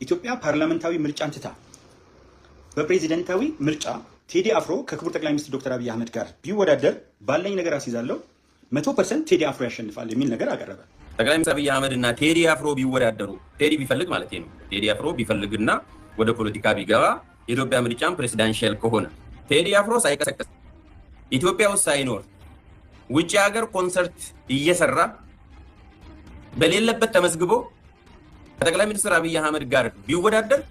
ኢትዮጵያ ፓርላመንታዊ ምርጫን ትታ በፕሬዚደንታዊ ምርጫ ቴዲ አፍሮ ከክቡር ጠቅላይ ሚኒስትር ዶክተር አብይ አህመድ ጋር ቢወዳደር ባለኝ ነገር አስይዛለሁ 100% ቴዲ አፍሮ ያሸንፋል የሚል ነገር አቀረበ። ጠቅላይ ሚኒስትር አብይ አህመድ እና ቴዲ አፍሮ ቢወዳደሩ ቴዲ ቢፈልግ ማለት ነው ቴዲ አፍሮ ቢፈልግና ወደ ፖለቲካ ቢገባ የኢትዮጵያ ምርጫን ፕሬዚዳንሻል ከሆነ ቴዲ አፍሮ ሳይቀሰቀስ ኢትዮጵያ ውስጥ ሳይኖር ውጭ ሀገር ኮንሰርት እየሰራ በሌለበት ተመዝግቦ ከጠቅላይ ሚኒስትር አብይ አህመድ ጋር ቢወዳደር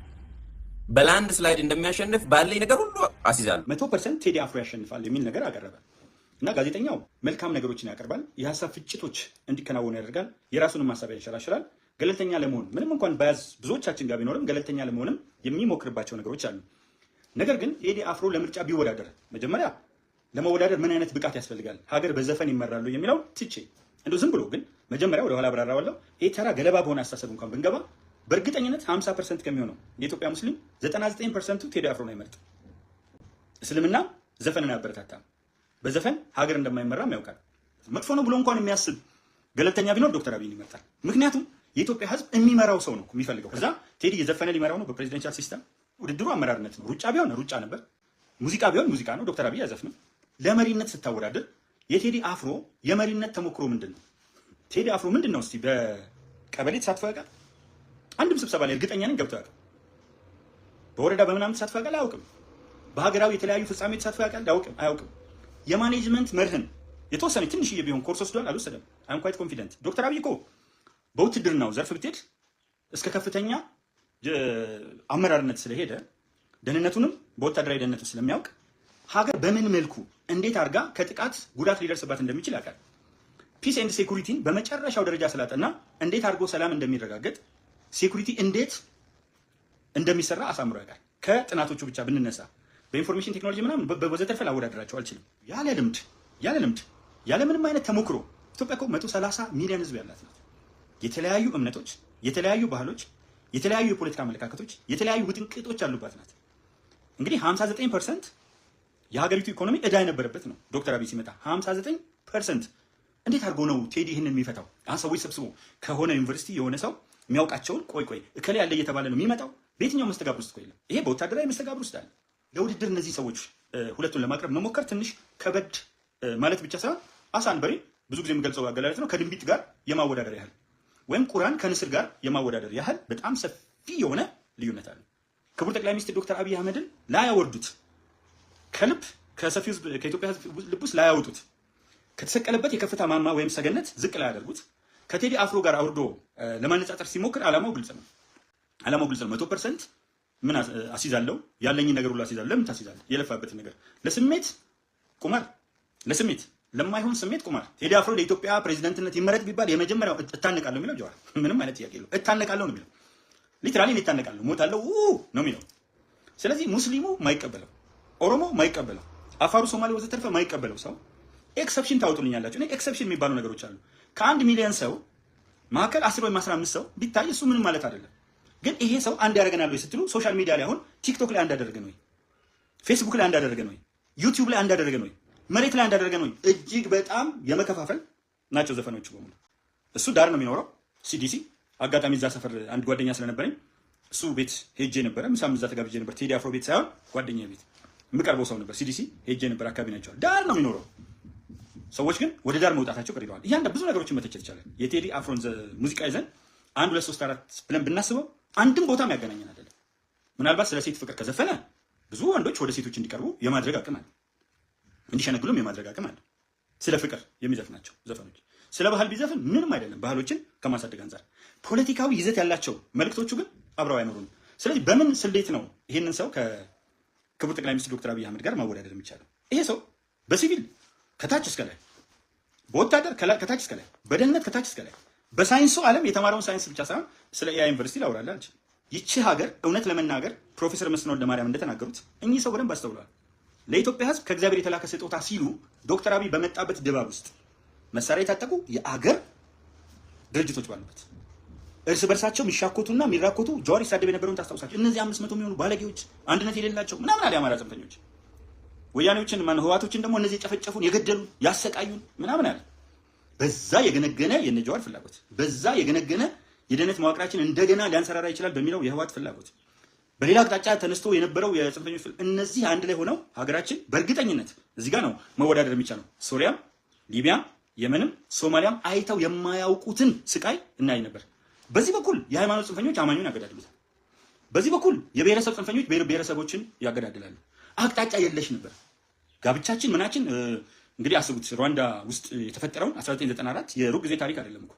በላንድ ስላይድ እንደሚያሸንፍ ባለኝ ነገር ሁሉ አስይዛለሁ። 100% ቴዲ አፍሮ ያሸንፋል የሚል ነገር አቀረበ እና ጋዜጠኛው መልካም ነገሮችን ያቀርባል፣ የሐሳብ ፍጭቶች እንዲከናወኑ ያደርጋል፣ የራሱንም ሐሳብ ያንሸራሽራል። ገለልተኛ ለመሆን ምንም እንኳን ባያዝ ብዙዎቻችን ጋር ቢኖርም ገለልተኛ ለመሆንም የሚሞክርባቸው ነገሮች አሉ። ነገር ግን ቴዲ አፍሮ ለምርጫ ቢወዳደር መጀመሪያ ለመወዳደር ምን አይነት ብቃት ያስፈልጋል፣ ሀገር በዘፈን ይመራሉ የሚለው ትቼ እንደው ዝም ብሎ ግን መጀመሪያ ወደ ኋላ አብራራዋለሁ። ይሄ ተራ ገለባ በሆነ አስተሳሰብ እንኳን ብንገባ በእርግጠኝነት 50% ከሚሆነው የኢትዮጵያ ሙስሊም 99%ቱ ቴዲ አፍሮ ነው ይመርጥ። እስልምና ዘፈንን አያበረታታም፣ በዘፈን ሀገር እንደማይመራም ያውቃል። መጥፎ ነው ብሎ እንኳን የሚያስብ ገለልተኛ ቢኖር ዶክተር አብይን ይመርጣል። ምክንያቱም የኢትዮጵያ ሕዝብ የሚመራው ሰው ነው የሚፈልገው። ከዛ ቴዲ የዘፈነ ሊመራው ነው በፕሬዚደንሻል ሲስተም። ውድድሩ አመራርነት ነው። ሩጫ ቢሆን ሩጫ ነበር፣ ሙዚቃ ቢሆን ሙዚቃ ነው። ዶክተር አብይ ያዘፍነው። ለመሪነት ስታወዳደር የቴዲ አፍሮ የመሪነት ተሞክሮ ምንድን ነው? ቴዲ አፍሮ ምንድን ነው እስቲ በቀበሌ ተሳትፎ ያውቃል? አንድም ስብሰባ ላይ እርግጠኛ ነኝ ገብቶ ያውቃል? በወረዳ በምናምን ተሳትፎ ያውቃል? አያውቅም። በሀገራዊ የተለያዩ ፍጻሜ ተሳትፎ ያውቃል? አያውቅም። የማኔጅመንት መርህን የተወሰነ ትንሽዬ ቢሆን ኮርስ ወስዷል? አልወሰደም። አይ አም ኳይት ኮንፊደንት። ዶክተር አብይ እኮ በውትድርናው ዘርፍ ብትሄድ እስከ ከፍተኛ አመራርነት ስለሄደ ደህንነቱንም በወታደራዊ ደህንነቱ ስለሚያውቅ ሀገር በምን መልኩ እንዴት አድርጋ ከጥቃት ጉዳት ሊደርስባት እንደሚችል ያውቃል። ፒስ ኤንድ ሴኩሪቲን በመጨረሻው ደረጃ ስላጠና እንዴት አድርጎ ሰላም እንደሚረጋገጥ ሴኩሪቲ እንዴት እንደሚሰራ አሳምሮ ያውቃል። ከጥናቶቹ ብቻ ብንነሳ በኢንፎርሜሽን ቴክኖሎጂ ምናምን በወዘተርፈ ላወዳደራቸው አልችልም። ያለ ልምድ ያለ ምንም አይነት ተሞክሮ ኢትዮጵያ እኮ 130 ሚሊዮን ህዝብ ያላት ናት። የተለያዩ እምነቶች፣ የተለያዩ ባህሎች፣ የተለያዩ የፖለቲካ አመለካከቶች፣ የተለያዩ ውጥንቅጦች ያሉባት ናት። እንግዲህ 59% የሀገሪቱ ኢኮኖሚ ዕዳ የነበረበት ነው። ዶክተር አብይ ሲመጣ 59% እንዴት አድርጎ ነው ቴዲ ይህንን የሚፈታው? ሰዎች ሰብስቦ ከሆነ ዩኒቨርሲቲ የሆነ ሰው የሚያውቃቸውን ቆይ እከሌ ያለ እየተባለ ነው የሚመጣው። በየትኛው መስተጋብር ውስጥ የለም። ይሄ በወታደራዊ መስተጋብር ውስጥ አለ። ለውድድር እነዚህ ሰዎች ሁለቱን ለማቅረብ መሞከር ትንሽ ከበድ ማለት ብቻ ሳይሆን አሳን በሬ ብዙ ጊዜ የሚገልጸው አገላለጽ ነው ከድንቢጥ ጋር የማወዳደር ያህል ወይም ቁራን ከንስር ጋር የማወዳደር ያህል በጣም ሰፊ የሆነ ልዩነት አለ። ክቡር ጠቅላይ ሚኒስትር ዶክተር አብይ አህመድን ላያወርዱት፣ ከልብ ከሰፊው ህዝብ ከኢትዮጵያ ህዝብ ልብ ውስጥ ላያወጡት፣ ከተሰቀለበት የከፍታ ማማ ወይም ሰገነት ዝቅ ላያደርጉት፣ ከቴዲ አፍሮ ጋር አውርዶ ለማነጻጸር ሲሞክር ዓላማው ግልጽ ነው። 100% ምን አስይዛለሁ? ያለኝን ነገር ሁሉ አስይዛለሁ። ለምን ታስይዛለህ? የለፋበትን ነገር ለስሜት ቁማር፣ ለስሜት ለማይሆን ስሜት ቁማር። ቴዲ አፍሮ ለኢትዮጵያ ፕሬዚዳንትነት ይመረጥ ቢባል የመጀመሪያው እታነቃለሁ የሚለው ጀዋር ምንም አይነት ጥያቄ የለውም። እታነቃለሁ ነው የሚለው። ሊትራሊ እታነቃለሁ፣ ሞታለሁ ነው የሚለው። ስለዚህ ሙስሊሙ ማይቀበለው፣ ኦሮሞ ማይቀበለው፣ አፋሩ፣ ሶማሌ ወዘተርፈ ማይቀበለው ሰው ኤክሰፕሽን ታወጡልኛላችሁ። እኔ ኤክሰፕሽን የሚባሉ ነገሮች አሉ። ከ1 ሚሊዮን ሰው መካከል 10 ወይም 15 ሰው ቢታይ እሱ ምንም ማለት አይደለም። ግን ይሄ ሰው አንድ ያደርገናል ወይ ስትሉ ሶሻል ሚዲያ ላይ አሁን ቲክቶክ ላይ አንድ ያደረገን ወይ፣ ፌስቡክ ላይ አንድ ያደረገን ወይ፣ ዩቲዩብ ላይ አንድ ያደረገን ወይ፣ መሬት ላይ አንድ ያደረገን ወይ፣ እጅግ በጣም የመከፋፈል ናቸው ዘፈኖቹ በሙሉ። እሱ ዳር ነው የሚኖረው ሲዲሲ። አጋጣሚ እዛ ሰፈር አንድ ጓደኛ ስለነበረኝ እሱ ቤት ሄጄ ነበረ። ምሳም እዛ ተጋብዤ ነበር። ቴዲ አፍሮ ቤት ሳይሆን ጓደኛዬ ቤት የምቀርበው ሰው ነበር። ሲዲሲ ሄጄ ነበር። አካባቢ ናቸው። ዳር ነው የሚኖረው። ሰዎች ግን ወደ ዳር መውጣታቸው ቀር ይለዋል። እያንዳንዱ ብዙ ነገሮችን መተቸት ይቻላል። የቴዲ አፍሮን ሙዚቃ ይዘን 1 2 3 4 ብለን ብናስበው አንድም ቦታም ያገናኘን አይደለም። ምናልባት ስለ ሴት ፍቅር ከዘፈነ ብዙ ወንዶች ወደ ሴቶች እንዲቀርቡ የማድረግ አቅም አለ፣ እንዲሸነግሉም የማድረግ አቅም አለ። ስለ ፍቅር የሚዘፍናቸው ዘፈኖች። ስለ ባህል ቢዘፍን ምንም አይደለም፣ ባህሎችን ከማሳደግ አንጻር። ፖለቲካዊ ይዘት ያላቸው መልእክቶቹ ግን አብረው አይኖሩም። ስለዚህ በምን ስሌት ነው ይህንን ሰው ከክቡር ጠቅላይ ሚኒስትር ዶክተር አብይ አህመድ ጋር ማወዳደር የሚቻለው? ይሄ ሰው በሲቪል ከታች እስከ ላይ፣ በወታደር ከታች እስከ ላይ፣ በደህንነት ከታች እስከ ላይ፣ በሳይንሱ ዓለም የተማረውን ሳይንስ ብቻ ሳይሆን ስለ ኤአይ ዩኒቨርሲቲ ላውራላ አልችልም። ይቺ ሀገር እውነት ለመናገር ፕሮፌሰር መስፍን ወልደማርያም እንደተናገሩት እኚህ ሰው በደንብ አስተውለዋል። ለኢትዮጵያ ሕዝብ ከእግዚአብሔር የተላከ ስጦታ ሲሉ ዶክተር አብይ በመጣበት ድባብ ውስጥ መሳሪያ የታጠቁ የአገር ድርጅቶች ባሉበት እርስ በርሳቸው የሚሻኮቱና የሚራኮቱ ጀዋር ይሳደብ የነበረውን ታስታውሳቸው። እነዚህ 500 የሚሆኑ ባለጌዎች አንድነት የሌላቸው ምናምን አለ የአማራ ጽንፈኞች ወያኔዎችን ህዋቶችን ደግሞ እነዚህ የጨፈጨፉን የገደሉ ያሰቃዩን ምናምን አለ። በዛ የገነገነ የነ ጀዋር ፍላጎት፣ በዛ የገነገነ የደህንነት መዋቅራችን እንደገና ሊያንሰራራ ይችላል በሚለው የህወሓት ፍላጎት፣ በሌላ አቅጣጫ ተነስቶ የነበረው የጽንፈኞች እነዚህ አንድ ላይ ሆነው ሀገራችን በእርግጠኝነት እዚህ ጋር ነው መወዳደር የሚቻለው። ሶሪያም፣ ሊቢያም፣ የመንም ሶማሊያም አይተው የማያውቁትን ስቃይ እናይ ነበር። በዚህ በኩል የሃይማኖት ጽንፈኞች አማኙን ያገዳድሉታል። በዚህ በኩል የብሔረሰብ ጽንፈኞች ብሔረሰቦችን ያገዳድላሉ። አቅጣጫ የለሽ ነበር ጋብቻችን ምናችን። እንግዲህ አስቡት ሩዋንዳ ውስጥ የተፈጠረውን 1994 የሩቅ ጊዜ ታሪክ አይደለም እኮ።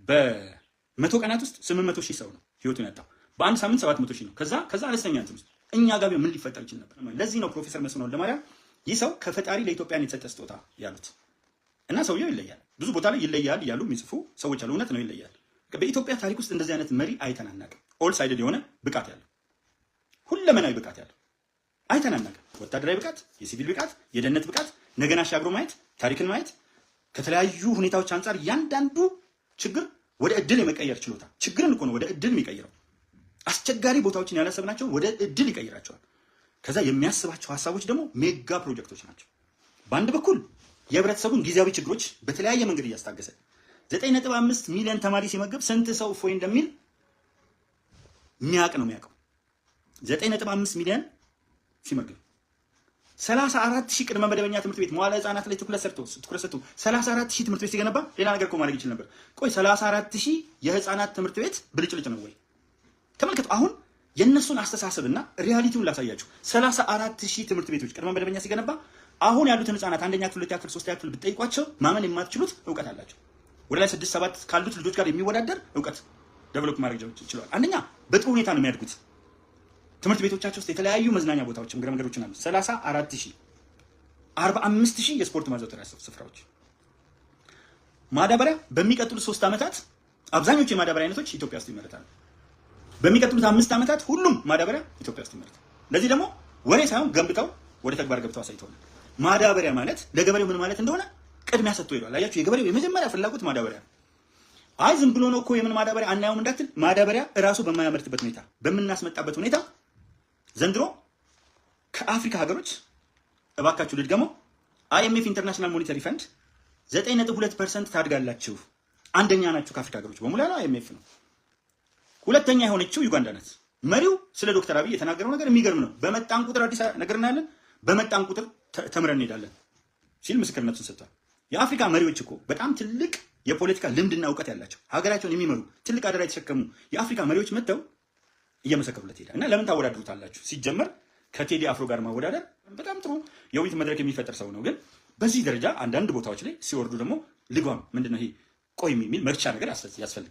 በ100 ቀናት ውስጥ 800,000 ሰው ነው ህይወቱን ያጣው። በአንድ ሳምንት 700,000 ነው። ከዛ አነስተኛ እንትን ውስጥ እኛ ጋር ምን ሊፈጠር ይችል ነበር? ለዚህ ነው ፕሮፌሰር መስፍን ወልደማርያም ይህ ሰው ከፈጣሪ ለኢትዮጵያን የተሰጠ ስጦታ ያሉት እና ሰውየው ይለያል። ብዙ ቦታ ላይ ይለያል እያሉ የሚጽፉ ሰዎች አሉ። እውነት ነው ይለያል። በኢትዮጵያ ታሪክ ውስጥ እንደዚህ አይነት መሪ አይተን አናውቅም። ኦል ሳይድድ የሆነ ብቃት ያለው ሁለመናዊ ብቃት ያለው አይተን አናውቅም። ወታደራዊ ብቃት፣ የሲቪል ብቃት፣ የደህንነት ብቃት፣ ነገን አሻግሮ ማየት፣ ታሪክን ማየት፣ ከተለያዩ ሁኔታዎች አንጻር እያንዳንዱ ችግር ወደ እድል የመቀየር ችሎታ። ችግርን እኮ ነው ወደ እድል የሚቀይረው። አስቸጋሪ ቦታዎችን ያላሰብናቸው ወደ እድል ይቀይራቸዋል። ከዛ የሚያስባቸው ሀሳቦች ደግሞ ሜጋ ፕሮጀክቶች ናቸው። በአንድ በኩል የህብረተሰቡን ጊዜያዊ ችግሮች በተለያየ መንገድ እያስታገሰ 9.5 ሚሊዮን ተማሪ ሲመገብ ስንት ሰው እፎይ እንደሚል የሚያውቅ ነው የሚያውቀው። 9.5 ሚሊዮን ሲመገብ 34,000 ቅድመ መደበኛ ትምህርት ቤት መዋለ ህጻናት ላይ ትኩረት ሰጥቶ 34,000 ትምህርት ቤት ሲገነባ ሌላ ነገር እኮ ማድረግ ይችል ነበር። ቆይ 34,000 የህፃናት ትምህርት ቤት ብልጭልጭ ነው ወይ? ተመልከቱ። አሁን የእነሱን አስተሳሰብና ሪያሊቲውን ላሳያችሁ። 34,000 ትምህርት ቤቶች ቅድመ መደበኛ ሲገነባ አሁን ያሉትን ህፃናት አንደኛ ክፍል፣ ሁለተኛ ክፍል፣ ሶስተኛ ክፍል ብትጠይቋቸው ማመን የማትችሉት እውቀት አላቸው። ወደ ላይ 6 7 ካሉት ልጆች ጋር የሚወዳደር እውቀት ዴቨሎፕ ማድረግ ይችላል። አንደኛ በጥሩ ሁኔታ ነው የሚያድጉት። ትምህርት ቤቶቻቸው ውስጥ የተለያዩ መዝናኛ ቦታዎችም እግረ መንገዶችን አሉ። 34,000 45,000 የስፖርት ማዘውተሪያ ስፍራዎች። ማዳበሪያ በሚቀጥሉት 3 ዓመታት አብዛኞቹ የማዳበሪያ አይነቶች ኢትዮጵያ ውስጥ ይመረታሉ። በሚቀጥሉት 5 ዓመታት ሁሉም ማዳበሪያ ኢትዮጵያ ውስጥ ይመረታል። ለዚህ ደግሞ ወሬ ሳይሆን ገንብተው ወደ ተግባር ገብተው አሳይተውናል። ማዳበሪያ ማለት ለገበሬው ምን ማለት እንደሆነ ቅድሚያ ሰጥቶ ይሏል። አያችሁ፣ የገበሬው የመጀመሪያ ፍላጎት ማዳበሪያ። አይ ዝም ብሎ ነው እኮ የምን ማዳበሪያ አናየውም እንዳትል፣ ማዳበሪያ እራሱ በማያመርትበት ሁኔታ በምናስመጣበት ሁኔታ ዘንድሮ ከአፍሪካ ሀገሮች እባካችሁ ልድገመው፣ አይኤምኤፍ ኢንተርናሽናል ሞኔታሪ ፈንድ 9.2% ታድጋላችሁ። አንደኛ ናችሁ ከአፍሪካ ሀገሮች በሙሉ ያለው አይኤምኤፍ ነው። ሁለተኛ የሆነችው ዩጋንዳ ናት። መሪው ስለ ዶክተር አብይ የተናገረው ነገር የሚገርም ነው። በመጣን ቁጥር አዲስ ነገር እናያለን፣ በመጣን ቁጥር ተምረን እንሄዳለን ሲል ምስክርነቱን ሰጥቷል። የአፍሪካ መሪዎች እኮ በጣም ትልቅ የፖለቲካ ልምድና እውቀት ያላቸው ሀገራቸውን የሚመሩ ትልቅ አደራ የተሸከሙ የአፍሪካ መሪዎች መጥተው እየመሰከሩለት ሄዳል። እና ለምን ታወዳድሩታላችሁ? ሲጀመር ከቴዲ አፍሮ ጋር ማወዳደር በጣም ጥሩ የውይይት መድረክ የሚፈጠር ሰው ነው። ግን በዚህ ደረጃ አንዳንድ ቦታዎች ላይ ሲወርዱ ደግሞ ልጓም ምንድነው ይሄ ቆይ የሚል መርቻ ነገር ያስፈልጋል።